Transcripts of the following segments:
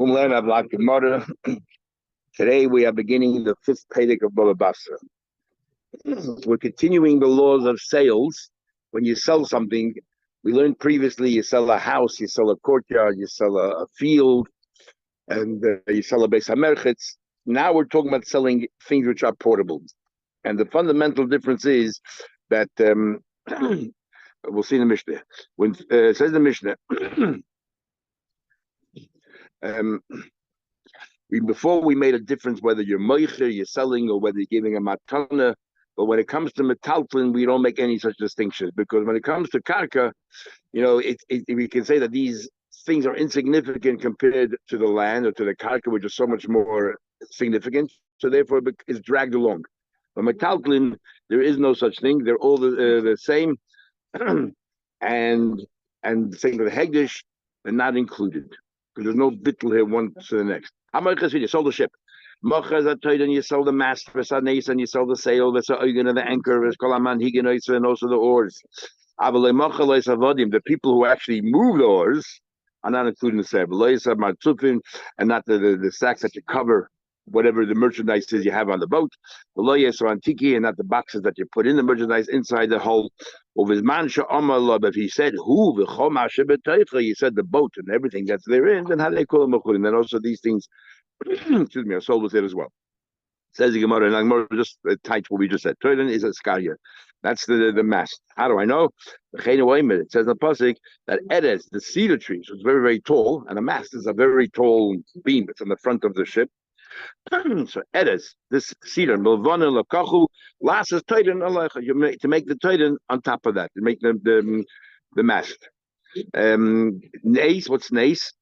Today we are beginning the fifth Pedic of Bava Basra. We're continuing the laws of sales. When you sell something, we learned previously you sell a house, you sell a courtyard, you sell a field, and you sell a Beis HaMerchetz. Now we're talking about selling things which are portable. And the fundamental difference is that, we'll see in the Mishnah. When it says the Mishnah, before we made a difference whether you're moicher, you're selling, or whether you're giving a matana. But when it comes to metaltlin, we don't make any such distinctions, because when it comes to karka, we can say that these things are insignificant compared to the land or to the karka, which is so much more significant. So therefore, it's dragged along. But metaltlin, there is no such thing. They're all the same, and the same for the hegdish, they're not included, because there's no bittul here one to the next. You sold the ship. You sell the mast, and you sell the sail, and the anchor, and also the oars. The people who actually move the oars are not included in the sale. And not the sacks that you cover whatever the merchandise is you have on the boat. And not the boxes that you put in the merchandise inside the hull. If he said he said the boat and everything that's therein, then how they call them? And then also these things, excuse me, are sold with it as well. Says the Gemara, and Gemara just tight what we just said. Toilen is a skaria. That's the mast. How do I know? It says in the pasuk that Edes, the cedar tree, so it's very, very tall, and a mast is a very tall beam. It's on the front of the ship. So Edes, this cedar, milvana lakachu, lasses titan to make the titan on top of that, to make the mast. Nace, what's nace?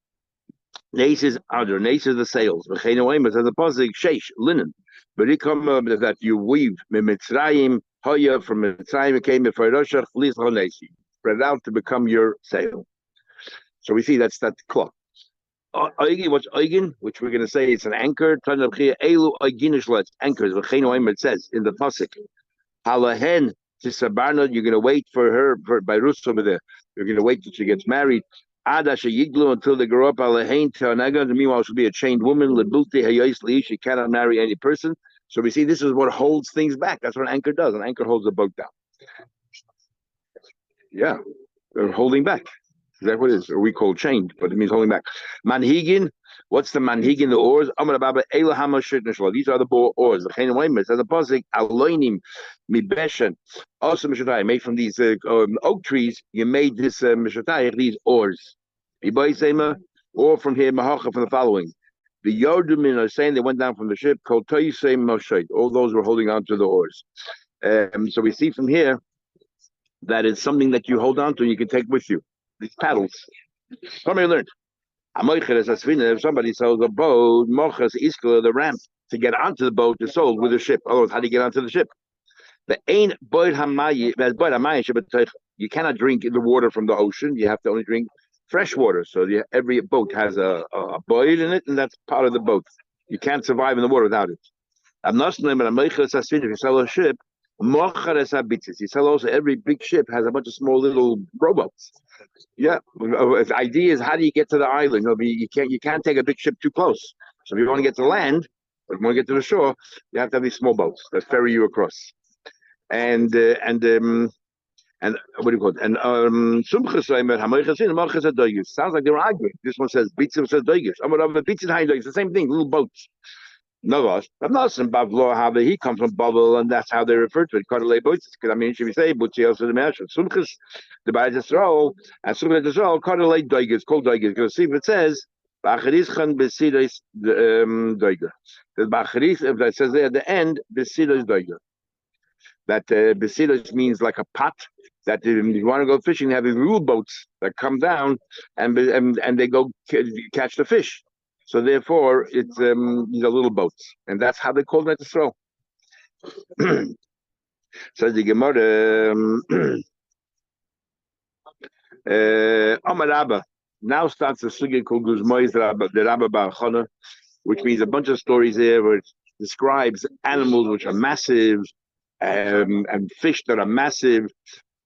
Nace is other. Nace is the sails. As the pasuk sheish linen, but it come that you weave mitzrayim hoya from Mitzrayim. It came before Roshach spread out to become your sail. So we see that's that cloth. What's Eugen, which we're going to say it's an anchor. Anchors. It says in the pasuk, halahen tisabarna. You're going to wait for her by Rus over there. You're going to wait till she gets married. Until they grow up. Meanwhile, she'll be a chained woman. She cannot marry any person. So we see this is what holds things back. That's what an anchor does. An anchor holds the boat down. Yeah, they're holding back. Is that what it is? Or we call chained, but it means holding back. Manhigin, what's the manhigin? The oars. These are the oars. The pasuk aloinim mibeshen. Also mishatayim made from these oak trees. You made this mishatayim, these oars. Or from here mahacha from the following. The Yordumin are saying they went down from the ship called Toyisem Moshe. All those were holding on to the oars. So we see from here that it's something that you hold on to and you can take with you. These paddles. Come here, learn. If somebody sells a boat, mochas iskala, the ramp to get onto the boat is sold with a ship. Otherwise, how do you get onto the ship? The ain boid hamayi, you cannot drink the water from the ocean. You have to only drink fresh water. So every boat has a boid in it, and that's part of the boat. You can't survive in the water without it. If you sell a ship, you sell also every big ship has a bunch of small little rowboats. Yeah, the idea is how do you get to the island? You can't take a big ship too close. So if you want to get to land, or if you want to get to the shore, you have to have these small boats that ferry you across. And what do you call it? And sounds like they were arguing. This one says bitzim, says doigis. It's the same thing, little boats. No, I'm not saying Bavlo how he comes from Babel, and that's how they refer to it. Because I mean, should we say Butzi also the Mashal Sumchis, the Bayis Yisrael, and Sumchis Yisrael, Kardelei Doigis, called Doigis. Because see if it says Bacharischan Besides Doiger. The Bacharis, if that says there at the end, Besides Doiger. That Besides means like a pot. That if you want to go fishing, they have these little boats that come down and they go catch the fish. So therefore, it's these are little boats, and that's how they call it to throw. Says the Gemara, Amar Rabba. Now starts the sugya called Guzmois the Rabba Bar Chana, which means a bunch of stories there where it describes animals which are massive and fish that are massive,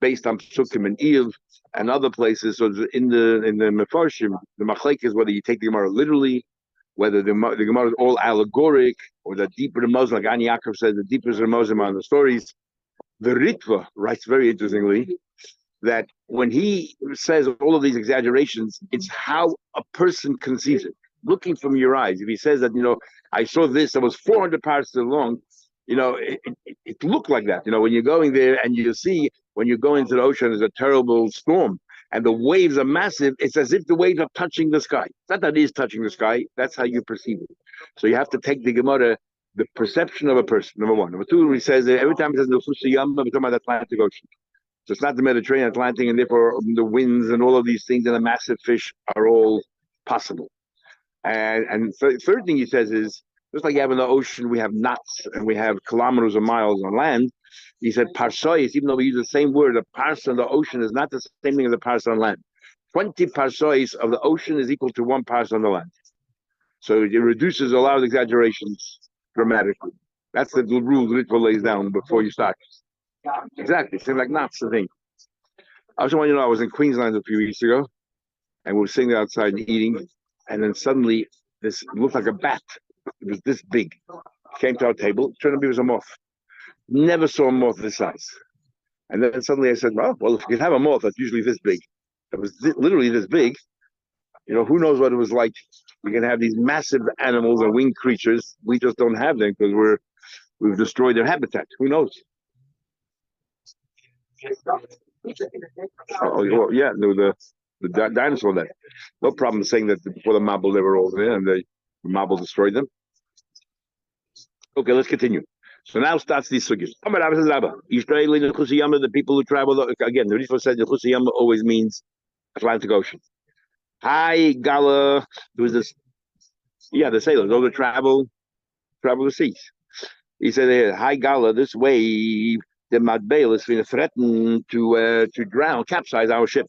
based on Psukim and Iyov and other places. So in the Mefarshim, the Machlek is whether you take the Gemara literally whether the Gemara is all allegoric or the deeper the Muslim, like Ani Yaakov says, the deeper the Muslim on the stories. The Ritva writes very interestingly that when he says all of these exaggerations, it's how a person conceives it, looking from your eyes. If he says that, I saw this that was 400 parts long, it looked like that. When you're going there and you see, when you go into the ocean, there's a terrible storm and the waves are massive. It's as if the waves are touching the sky. It's not that it is touching the sky. That's how you perceive it. So you have to take the Gemara, the perception of a person, number one. Number two, he says that every time he says the Chusayam, we're talking about the Atlantic Ocean. So it's not the Mediterranean, Atlantic, and therefore the winds and all of these things and the massive fish are all possible. And third thing he says is, just like you have in the ocean, we have knots and we have kilometers or miles on land. He said parsois, even though we use the same word, a parsa in the ocean is not the same thing as a parsa on land. 20 parsois of the ocean is equal to one parsa on the land. So it reduces a lot of exaggerations dramatically. That's the rule Ritva lays down before you start. Exactly. It seems like knots the thing. I just want you to know I was in Queensland a few weeks ago and we were sitting outside eating, and then suddenly this looked like a bat. It was this big. Came to our table. It turned out to be a moth. Never saw a moth this size. And then suddenly I said, well, if you can have a moth that's usually this big, it was literally this big, who knows what it was like. We can have these massive animals and winged creatures. We just don't have them because we've destroyed their habitat. Who knows? Oh, well, yeah, the dinosaur then. No problem saying that before the Mabul they were all there and the Mabul destroyed them. Okay, let's continue. So now starts these sugis. The people who travel, again, the Rishon said the Chusayama always means Atlantic Ocean. Hi, Gala. There was this, the sailors, those who travel the seas. He said, hi, Gala, this way the Madbeil is threatened to drown, capsize our ship.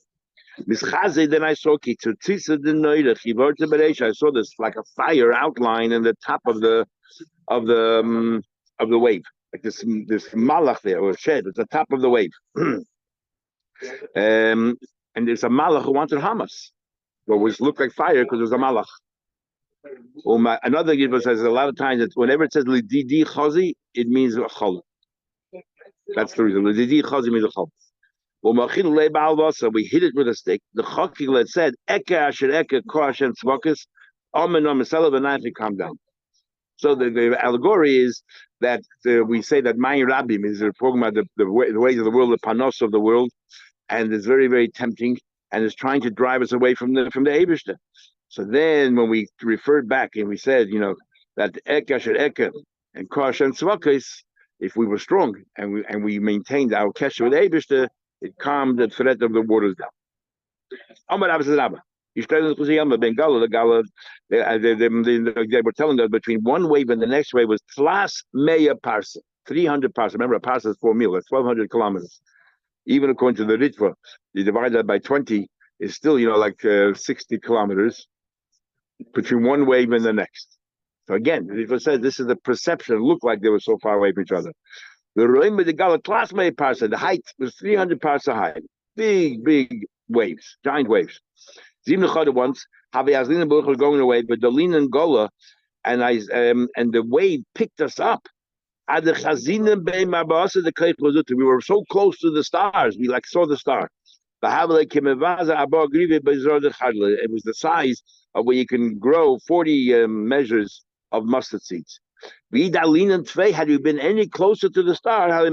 Then I saw I saw this like a fire outline in the top of the wave, like this malach there, or shed at the top of the wave. And there's a malach who wanted Hamas, but which looked like fire because it was a malach. Another Yidva says a lot of times that whenever it says lididi chazi, it means a chol. That's the reason. Lididi chazi means a chol. We hit it with a stick. The chokil said, "Eke asher eke kosh and tzvakas, amen amen salav and calm down." So the allegory is that we say that Mayin Rabim is talking about the ways of the world, the panos of the world, and it's very, very tempting, and is trying to drive us away from the Eibishter. So then when we referred back and we said, that Eke asher eke and kosh and tzvakas, if we were strong and we maintained our kesher with Eibishter, it calmed the threat of the waters down. They were telling us between one wave and the next wave was tlas meya parsa, 300 parsa. Remember, a parsa is 4 mil, that's 1,200 kilometers. Even according to the Ritva, you divide that by 20, is still, like 60 kilometers between one wave and the next. So again, the Ritva said this is the perception. It looked like they were so far away from each other. The Roim with the Gala class made parsa, the height was 300 parsa high. Big waves, giant waves. Zim once, Havi was going away, but Dolin and Gola, and the wave picked us up. We were so close to the stars, we saw the star. It was the size of where you can grow 40 measures of mustard seeds. Had we been any closer to the star, we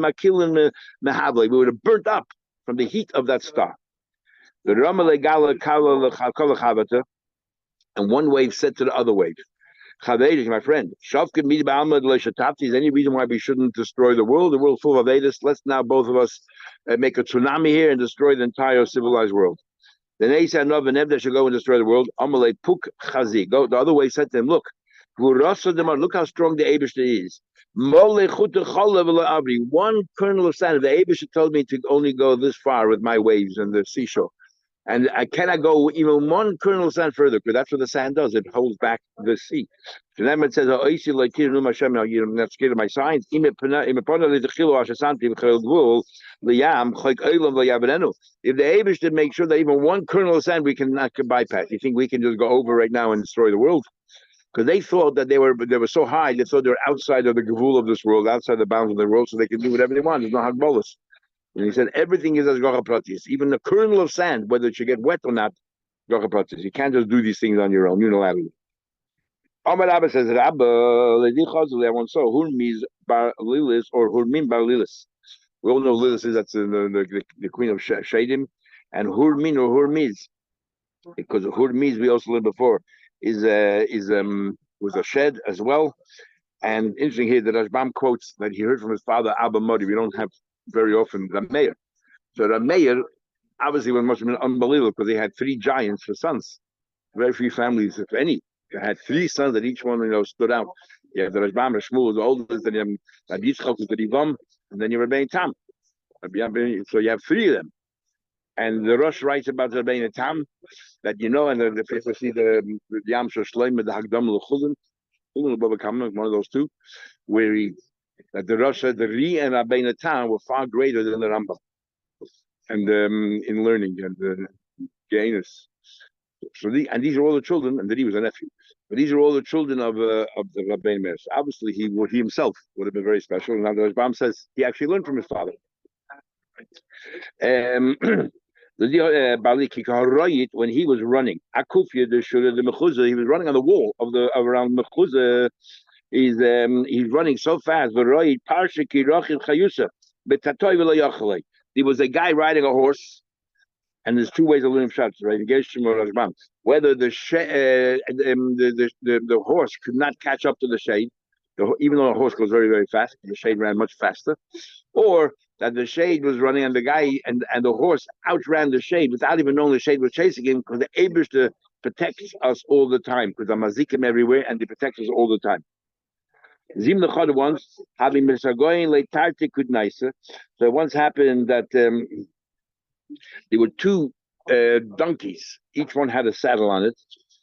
would have burnt up from the heat of that star. And one wave said to the other wave, my friend, is any reason why we shouldn't destroy the world? The world full of Vedas. Let's now both of us make a tsunami here and destroy the entire civilized world. Then they said, no, they should go and destroy the world. Go. The other wave said to him, look how strong the Eibishter is. One kernel of sand. The Eibishter told me to only go this far with my waves and the seashore. And I cannot go even one kernel of sand further, because that's what the sand does. It holds back the sea. So then it says, you're not scared of my signs. If the Abish did make sure that even one kernel of sand we can bypass, you think we can just go over right now and destroy the world? because they thought that they were so high, they thought they were outside of the gavul of this world, outside the bounds of the world, so they could do whatever they want. There's no hagbolas. And he said everything is asgacha pratis, even a kernel of sand, whether it should get wet or not, asgacha pratis. You can't just do these things on your own unilaterally. Amar Abba says, Rabba, ledi chazal, I once saw Hurmiz bar Lilis or Hurmin bar Lilis. We all know Lilis is that's the queen of Shadim, and Hurmin or Hurmiz, because Hurmiz we also learned before is was a shed as well. And interesting here, the Rashbam quotes that he heard from his father Abba Modi. We don't have very often the mayor. So the mayor obviously must have been unbelievable because they had three giants for sons. Very few families, if any, had three sons that each one stood out. Yeah, the Rashbam Shmuel was the oldest, and Rabbi Yitzchak was the Rivam, and then you Rabbi Tam. So you have three of them. And the Rosh writes about Rabbi Tam that and the people see the Yam Shloim, the Hagdam L'Chulin, one of those two, where that the Rosh said the Ri and Rabbi Tam were far greater than the Rambam, and in learning and Gainus. So these are all the children, and that he was a nephew. But these are all the children of the Rabbein Meir. So obviously, he himself would have been very special. And now the Rashbam says he actually learned from his father. When he was running, Akufia the mechuzah, he was running on the wall of around mechuzah. He's running so fast. There was a guy riding a horse. And there's two ways of learning shots, right? Whether the horse could not catch up to the shade, even though the horse goes very, very fast, the shade ran much faster, or that the shade was running and the guy and the horse outran the shade without even knowing the shade was chasing him, because the Eibishter protects us all the time, because the mazikim everywhere and they protect us all the time. Zim the once having Misagoyin Leitarti could nicer. So it once happened that there were two donkeys. Each one had a saddle on it.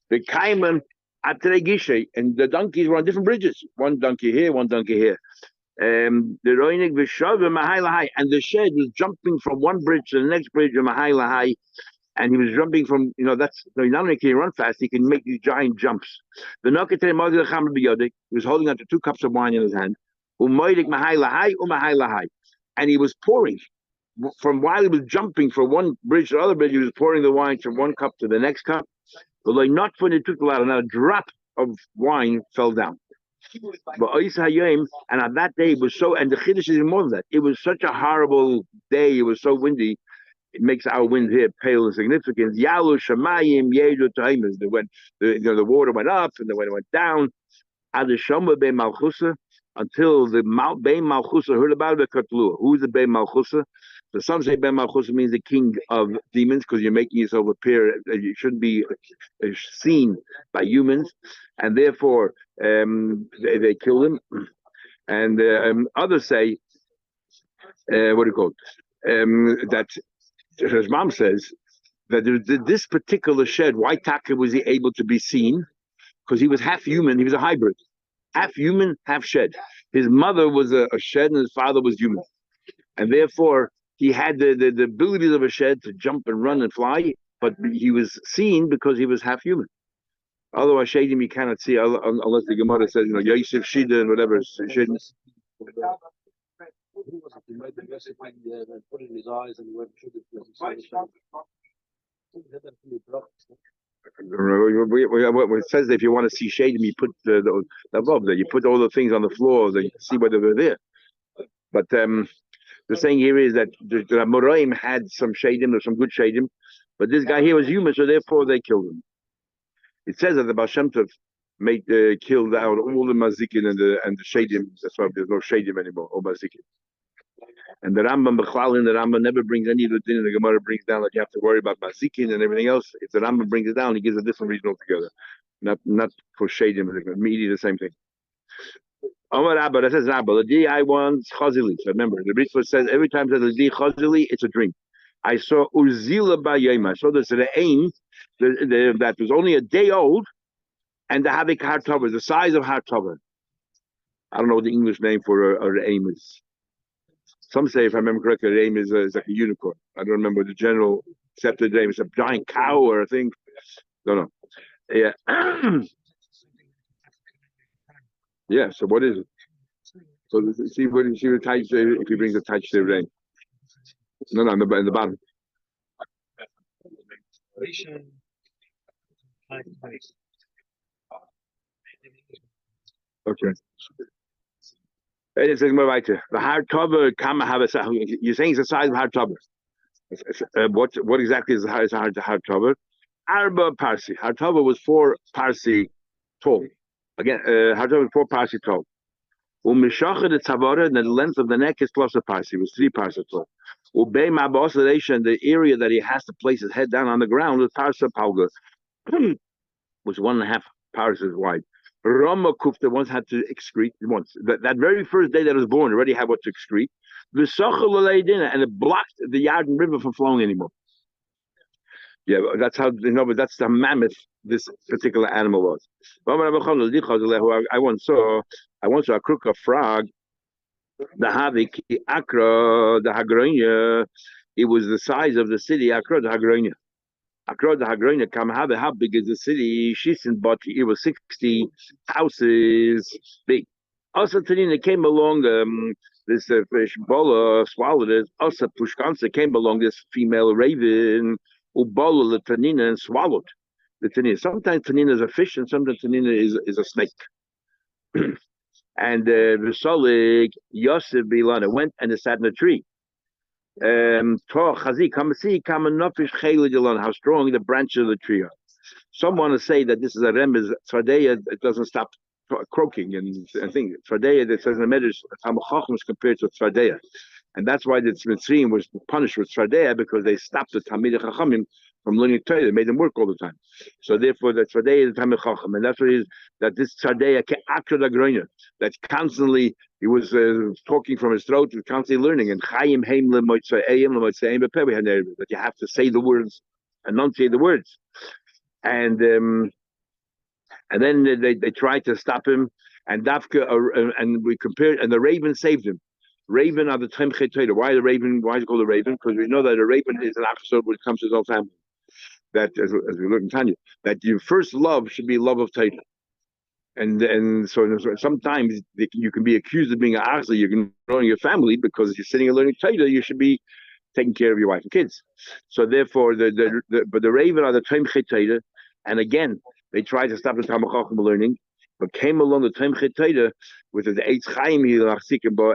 The Kaiman Atregishe, and the donkeys were on different bridges. One donkey here, one donkey here. The Roinig Vishav Mahai, and the shed was jumping from one bridge to the next bridge of Mahai, and he was jumping from, not only can he run fast, he can make these giant jumps. The Nokatre Modi he was holding onto 2 cups of wine in his hand. And he was pouring. From while he was jumping from one bridge to the other bridge, he was pouring the wine from one cup to the next cup. But not when it took a lot, and a drop of wine fell down. But and on that day it was so, and the Chiddush is more than that. It was such a horrible day. It was so windy. It makes our wind here pale and significant. Yalu Shamayim Yedu Taimas. The water went up and then it went down. Adeshama Be Malchusa, until the Bein Malchusa heard about it. Who's the Bein Malchusa? So some say Ben Malchus means the king of demons, because you're making yourself appear you shouldn't be seen by humans, and therefore they kill him. And others say, what do you call it? That his mom says that this particular shed, why Taka was he able to be seen? Because he was half human, he was a hybrid, half human, half shed. His mother was a shed, and his father was human, and therefore he had the abilities of a shed to jump and run and fly, but he was seen because he was half human. Otherwise, Shadim you cannot see unless the Gemara says, Yosef Shida and whatever. Shouldn't. It says that if you want to see Shadim, you put the above there. You put all the things on the floor, so you can see whether they're there. But the saying here is that the Moraim had some shadim, or some good shadim, but this guy here was human, so therefore they killed him. It says that the Baal Shem Tov killed out all the mazikin and the shadim. That's why there's no shadim anymore, or mazikin. And the Rambam never brings any of the din. The Gemara brings down that you have to worry about mazikin and everything else. If the Rambam brings it down, he gives a different reason altogether. Not for shadim, immediately the same thing. Omar Abba, that says Abba. The D I wants chazili. So remember, the Ritva says every time there's a D chazili, it's a dream. I saw Uzila Bayema. I saw this the aim that was only a day old, and the Havik Hartover, the size of Hartover. I don't know what the English name for a aim is. Some say, if I remember correctly, the aim is like a unicorn. I don't remember the general accepted name. It's a giant cow or a thing. Don't know. Yeah. Yeah. So what is it? So see what touch if he brings a touch to rain. No, no, in the bottom. Okay. It's more right. The hard cover come have a. You're saying it's the size of hard cover. What exactly is hard cover? Arba parsi. Hard cover was 4 parsi tall. Again, hard cover was 4 parsi tall. Umishachar the tzavara, and the length of the neck is plus a parsi. It was 3 parsi tall. Ubei ma'bosation, the area that he has to place his head down on the ground was parsa palga, was 1.5 parses wide. Rama Kufta once had to excrete once. That very first day that it was born, already had what to excrete. And it blocked the Yarden River from flowing anymore. Yeah, that's how you know, but that's the mammoth this particular animal was. I once saw a crook of frog, the Havik Akra, the Hagronia. It was the size of the city, Akra, the Hagronia. Across the Hagroina, how big is the city? Shisin, but it was 60 houses big. Also, Tanina came along, this fish, Bola swallowed it. Also, Pushkansa came along, this female raven, Ubola, the Tanina, and swallowed the Tanina. Sometimes Tanina is a fish, and sometimes Tanina is a snake. And Visolik, Yosef Bilana went and it sat in a tree. How strong the branches of the tree are. Some want to say that this is a remez. Tzvadeya, it doesn't stop croaking, and I think Tzvadeya that says in the Medrash, Tamachachim is compared to Tzvadeya, and that's why the Mitzrayim was punished with Tzvadeya because they stopped the Talmidei Chachamim from learning Torah. They made them work all the time. So therefore, the Tzvadeya is the Talmidei Chacham, and that's what it is. That this Tzvadeya ke'akra dagroina, that constantly he was talking from his throat, he was constantly learning. And Chaim Heim lemoitzaeim lemoitzaeim bepe, we had that you have to say the words, enunciate the words. And then they tried to stop him, and Dafka and we compared, and the raven saved him. Raven are the Temche Torah. Why the raven? Why is it called a raven? Because we know that a raven is an achsod when it comes to his own family. That as we learn in Tanya, that your first love should be love of Torah. And so sometimes you can be accused of being an achsod, you're ignoring your family because you're sitting and learning Torah. You should be taking care of your wife and kids. So therefore, but the raven are the Temche Torah. And again, they tried to stop the Talmid Chacham learning, but came along the Temche Torah with the Eitz Chaim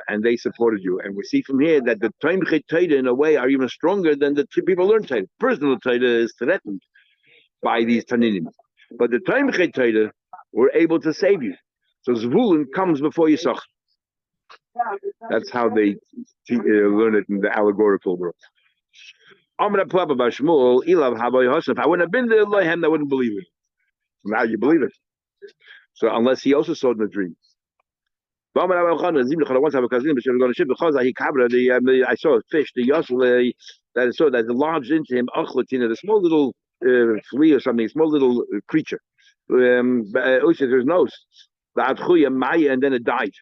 and they supported you. And we see from here that the Temche Torah, in a way, are even stronger than the people learn Torah. Personal Torah is threatened by these Taninim. But the Temche Torah were able to save you. So Zvulun comes before Yisach. That's how they learn it in the allegorical world. If I wouldn't have been there, I wouldn't believe it. Now you believe it. So unless he also saw it in a dream. I saw a fish, the Yosle, that I saw that lodged into him, the small little flea or something, small little creature. There's nose. And then it died.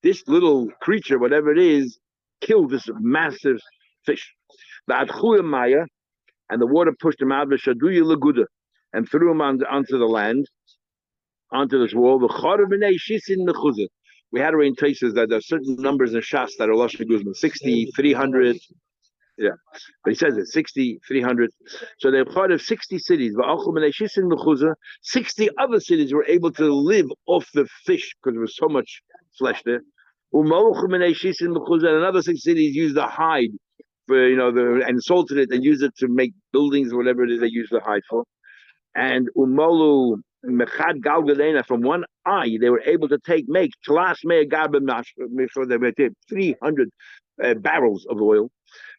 This little creature, whatever it is, killed this massive fish. And the water pushed him out and threw him onto the land, onto this wall. We had in traces that there are certain numbers in Shas that are Lashon Guzman, 60, 300. Yeah, but he says it 60, 300. So they're part of 60 cities. 60 other cities were able to live off the fish because there was so much flesh there. And another 6 cities used the hide for, and salted it and used it to make buildings, whatever it is they use the hide for. And Umalu Mechad Galgadena, from one eye, they were able to make 300 barrels of oil.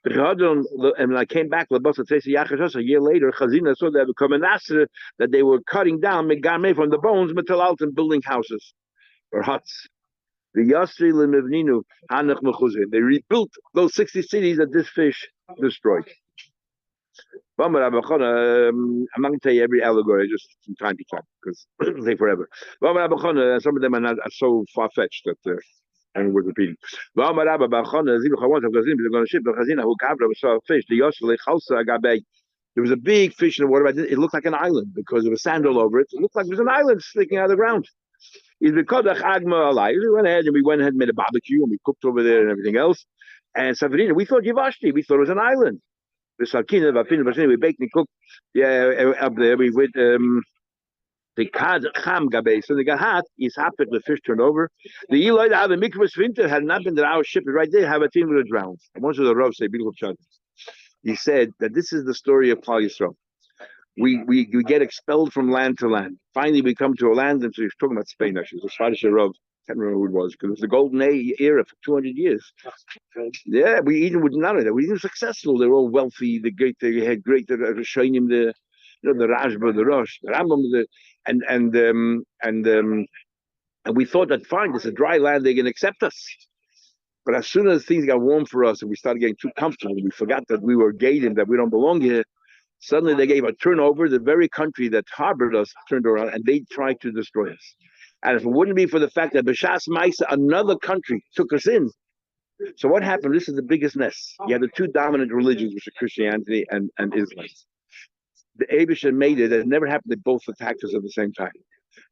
And when I came back, a year later, Chazina saw that that they were cutting down Megame from the bones, Metalalt, and building houses or huts. They rebuilt those 60 cities that this fish destroyed. I'm not going to tell you every allegory, just from time to time, because it'll take forever. Some of them are not so far-fetched that I'm worth repeating. There was a big fish in the water. It looked like an island because there was sand all over it. It looked like there was an island sticking out of the ground. Is because of Chagma Alai. We went ahead and made a barbecue and we cooked over there and everything else. And Savarina, we thought Yavashti, we thought it was an island. The Salkina, we baked and cooked. Yeah, up there. We went the Kad Cham Gabe. So the Gahat is happy the fish turned over. The Eloi the Mikvas winter had not been that our ship is right there, have a team would have drowned. And once the Rav say beautiful shot. He said that this is the story of Klal Yisrael. We get expelled from land to land. Finally, we come to a land, and so he's talking about Spain actually. The Swedish Rav, can't remember who it was, because it was the golden era for 200 years. Yeah, we even with none of that. We were successful. They were all wealthy. They had great Rishonim, the Rashba, the Rosh, the Rambam, and we thought that fine, it's a dry land, they can accept us. But as soon as things got warm for us and we started getting too comfortable, we forgot that we were gated, that we don't belong here. Suddenly they gave a turnover. The very country that harbored us turned around and they tried to destroy us. And if it wouldn't be for the fact that B'Shas Maisa, another country, took us in. So what happened? This is the biggest mess. You had the two dominant religions, which are Christianity and Islam. The Abisha made it. It never happened that both attacked us at the same time.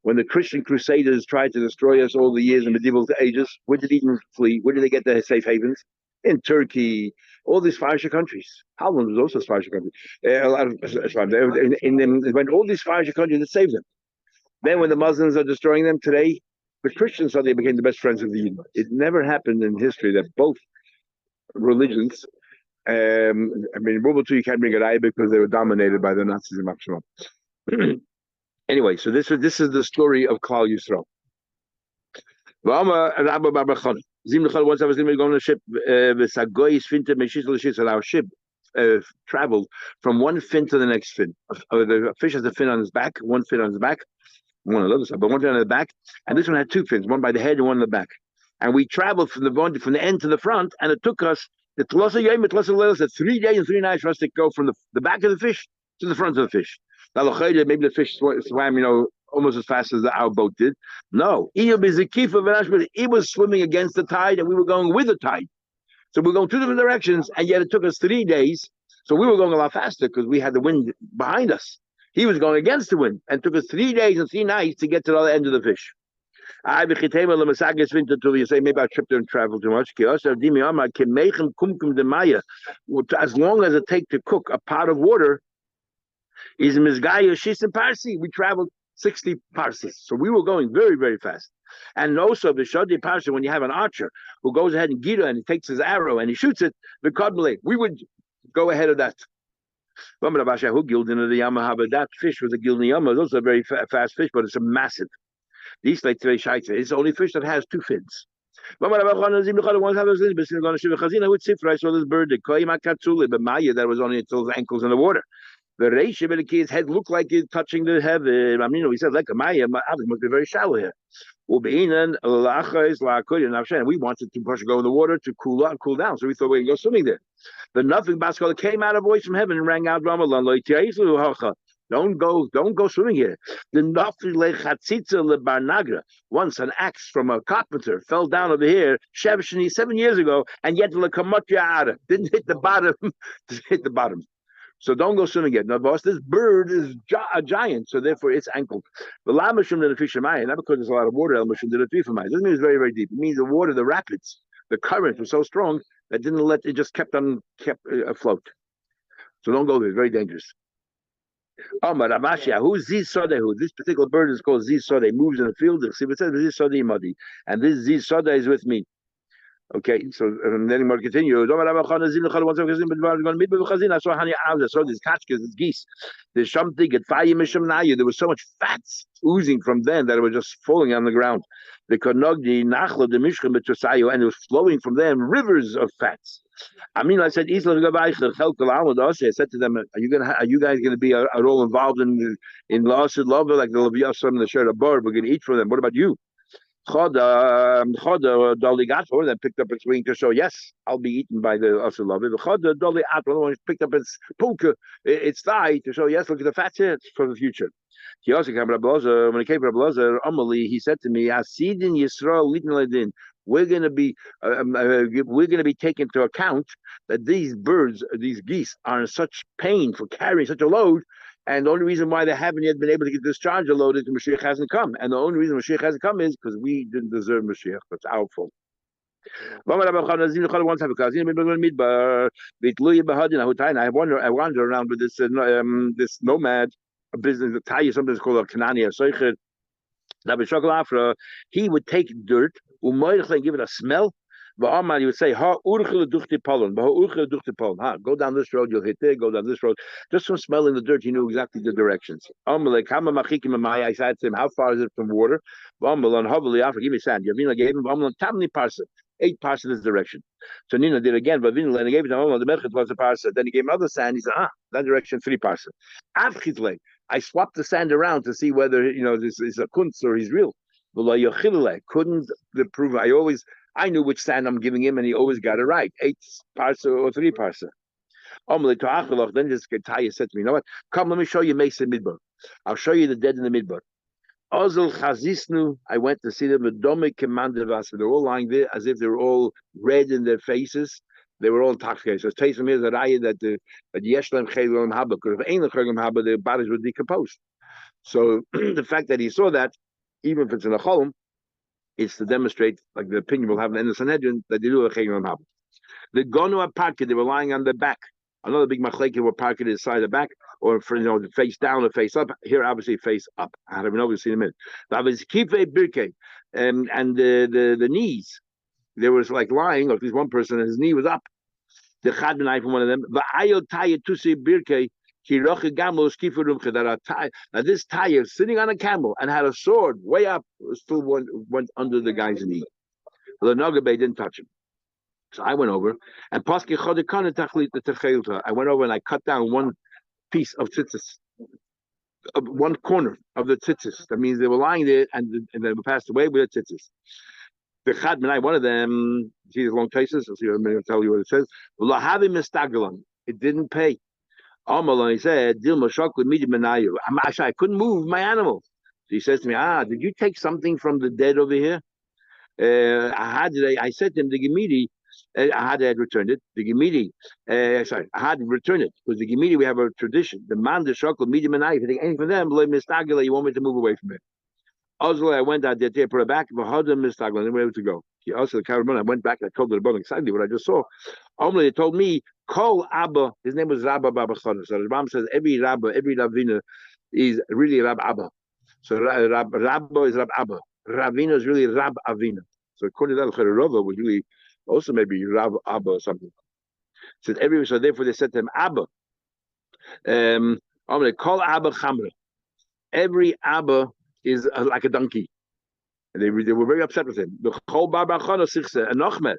When the Christian Crusaders tried to destroy us all the years in medieval ages, where did Eden flee? Where did they get their safe havens? In Turkey, all these Farsi countries. Holland was also a Farsi country. A lot of it went all these Farsi countries that saved them. Then when the Muslims are destroying them today, the Christians suddenly became the best friends of the Eden. It never happened in history that both religions, I mean, World War II you can't bring it out because they were dominated by the Nazis in Maximum. Anyway, so this is the story of Klal Yisrael. Once I was going on a ship, and our ship traveled from one fin to the next fin. The fish has a fin on his back, one fin on his back, one on the other side, but one fin on the back, and this one had two fins, one by the head and one on the back. And we traveled from the end to the front, and it took us the 3 days and 3 nights for us to go from the back of the fish to the front of the fish. Now, maybe the fish swam, almost as fast as our boat did. No, he was swimming against the tide, and we were going with the tide. So we're going two different directions, and yet it took us 3 days. So we were going a lot faster because we had the wind behind us. He was going against the wind, and it took us 3 days and 3 nights to get to the other end of the fish. You say maybe I tripped and traveled too much. As long as it takes to cook a pot of water, is Mizgaya Shis and Parsi. We traveled 60 parses. So we were going very, very fast. And also the Shadi Parsi, when you have an archer who goes ahead and Gita and he takes his arrow and he shoots it, the Kodmale, we would go ahead of that. That fish was a Gilni Yama. Those are very fast fish, but it's a massive. These like today Shaita. It's the only fish that has two fins. I saw this bird, the Maya, that was only until his ankles in the water. The Reisha of the kid's head looked like it's touching the heaven. I mean, he said, like a Maya, must be very shallow here. And we wanted to push go in the water to cool down. So we thought we could go swimming there. The nothing Baskala came out a voice from heaven and rang out, don't go swimming here. The once an axe from a carpenter fell down over here 7 years ago, and yet didn't hit the bottom. So don't go swimming yet. Now, boss, this bird is a giant, so therefore it's ankled. The lamashum did a fish not because there's a lot of water. Lamashum did a fish. It doesn't mean it's very, very deep. It means the water, the rapids, the current was so strong that didn't let it, just kept afloat. So don't go there. It's very dangerous. Who's Ziz Sodehu? This particular bird is called Ziz Sodeh. Moves in the field. See what it says, Ziz Sodeh Madi. And this Ziz Sodeh is with me. Okay, so then we continue. I saw these kachkas, these geese. There's something at Fayim. There was so much fat oozing from them that it was just falling on the ground. The Konogdi Nachla the Mishkan Betosayo, and it was flowing from them rivers of fats. I mean, I said, I said to them, are you guys going to be all involved in lawsuit love like the Leviathan, the shirt of bar? We're going to eat from them. What about you? Dolly got for that picked up its wing to show, yes, I'll be eaten by the Asulava. The Choda Dolly Atwell picked up its pulka, its thigh to show, yes, look at the fat here for the future. He also came to Rabbi when he came to Rabbi Amalli, he said to me, Asidin Yisrael Lidin, we're going to be taking into account that these birds, these geese, are in such pain for carrying such a load, And the only reason why they haven't yet been able to get discharged a load is Mashiach hasn't come. And the only reason Mashiach hasn't come is because we didn't deserve Mashiach. That's our fault. I wander around with this nomad, a business, a tell you something called a Kanani, he would take dirt, and give it a smell. He would say, go down this road, you'll hit there, go down this road. Just from smelling the dirt, he knew exactly the directions. I said to him, how far is it from water? Give me sand. Yavina gave him 8 parts of this direction. So Nina did again, but Vinland gave it the Merchet was a parsa. Then he gave him another sand. He said, that direction 3 parsa. I swapped the sand around to see whether this is a kunz or he's real. Couldn't prove. I knew which sand I'm giving him, and he always got it right. 8 parsa or 3 parsa. Then this Getaya said to me, you know what? Come, let me show you Mesa Midbar. I'll show you the dead in the Midbar. Ozel Chazisnu, I went to see them. They're all lying there as if they were all red in their faces. They were all intoxicated. So taste from here that Yeshlem Chelom Haba, because if ain't Chelom Haba, their bodies would decompose. So the fact that he saw that, even if it's in a Cholom, it's to demonstrate, like the opinion will have in the Sanhedrin, that they do a Chelom Haba. The Gonu Apaka, they were lying on their back. Another big machlekes were parked at side of back, or face down or face up. Here, obviously, face up. I haven't obviously seen a minute. That was kife birke, and the knees. There was like lying, or at least one person, his knee was up. The chad ben from one of them. Va'ayel taya tusi birke. Now this tire sitting on a camel and had a sword way up, still went under the guy's knee. The Nagabe didn't touch him. So I went over and I went over and I cut down one piece of tzitzis, one corner of the tzitzis. That means they were lying there and they passed away with the tzitzis. The Chad Benai, one of them, see these long cases, I'm going to tell you what it says. It didn't pay. He said, I couldn't move my animal. So he says to me, did you take something from the dead over here? I said to him, the Gemidi, I had returned it. The Gemidi, I had returned it because the Gemidi we have a tradition. The man, the shokol, medium and knife. If you take anything from them, you want me to move away from it. Also, I went out there, put it back. But how did mistagla? Then we able to go. He also the caravan. I went back. I told the brother exactly what I just saw. Only they told me, Kol Abba. His name was Rabba Baba Chana. So the Ram says every Rabba, every Ravina is really Rab Abba. So Rabba is Rab Abba. Ravina is really Rab Avina. So according to that, Rava was really also maybe Rab Abba or something. So therefore they said to him Abba. Call Abba Chamra. Every Abba is like a donkey. And they were very upset with him. The whole Bar Chana Sichse and Nachmed.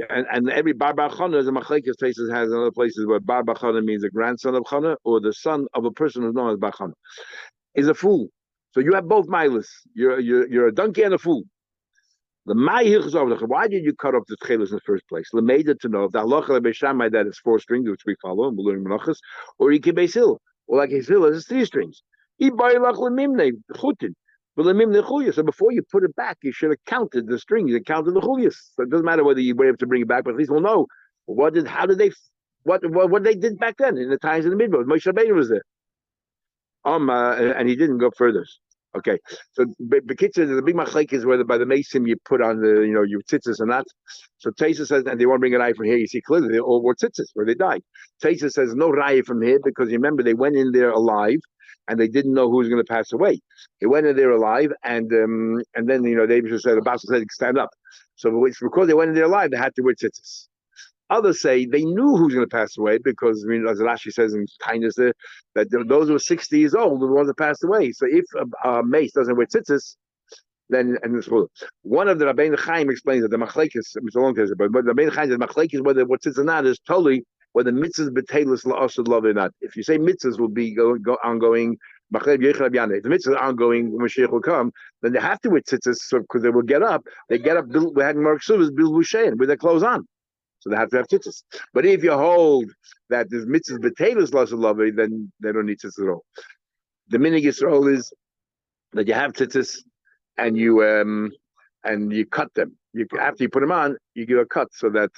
And every Bar Chana, as a Machlekes places has other places where Bar Chana means a grandson of Chana or the son of a person who's known as Bar Chana, is a fool. So you have both milas. You're a donkey and a fool. The why did you cut off the tchelis in the first place? Lemeda to know if the halacha lebeishamai that is 4 strings, which we follow, and we're learning menachas, or ikibeisil, or like his hill is 3 strings. So before you put it back, you should have counted the strings and counted the chulias. So it doesn't matter whether you were able to bring it back, but at least we'll know what they did back then in the times in the midbar. Moshe Rabbeinu was there, and he didn't go further. Okay, so Bekitzer, the big machlekes where by the mason you put on the your tzitzis and that. So Taisa says, and they want to bring an eye from here. You see clearly they all wore tzitzis where they died. Taisa says no raya from here because you remember they went in there alive and they didn't know who was going to pass away. They went in there alive and then they just said the Basra said stand up. So it's because they went in there alive they had to wear tzitzis. Others say they knew who was going to pass away because, as Rashi says in kindness, that those who were 60 years old were the ones that passed away. So if a mace doesn't wear tzitzis, then one of the Rabbeinu Chaim explains that the machlekes, it's a long time, but the Rabbeinu Chaim says machlekes whether what tzitzis or not is totally whether mitzvahs betalus la'asud love or not. If you say mitzvahs will be ongoing, if the mitzvahs are ongoing when Mashiach will come, then they have to wear tzitzis because they will get up. They get up. We had Mark Suvas bil with their clothes on. So they have to have tzitzis. But if you hold that there's mitzvahs b'teilus la'asud love, then they don't need tzitzis at all. The minig Yisrael is that you have tzitzis and you cut them. After you put them on, you give a cut so that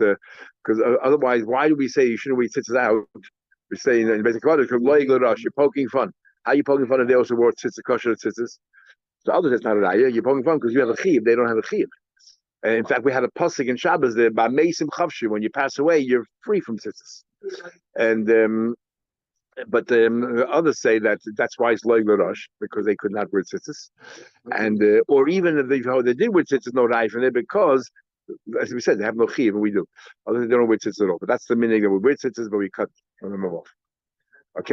because otherwise, why do we say you shouldn't wear tzitzis out? We're saying in basic you're poking fun. How are you poking fun if they also wore tzitzis, kosher tzitzis? So others, it's not a raya. You're poking fun because you have a chiyuv. They don't have a chiyuv. And in fact, we had a pasuk in Shabbos there by Meisim Chavshi. When you pass away, you're free from tzitzis. And but others say that that's why it's loy l'rosh, because they could not wear tzitzis, and or even if they did wear tzitzis, no raya from there because, as we said, they have no chiyuv, and we do. Others they don't wear tzitzis at all. But that's the meaning that we wear tzitzis, but we cut them off.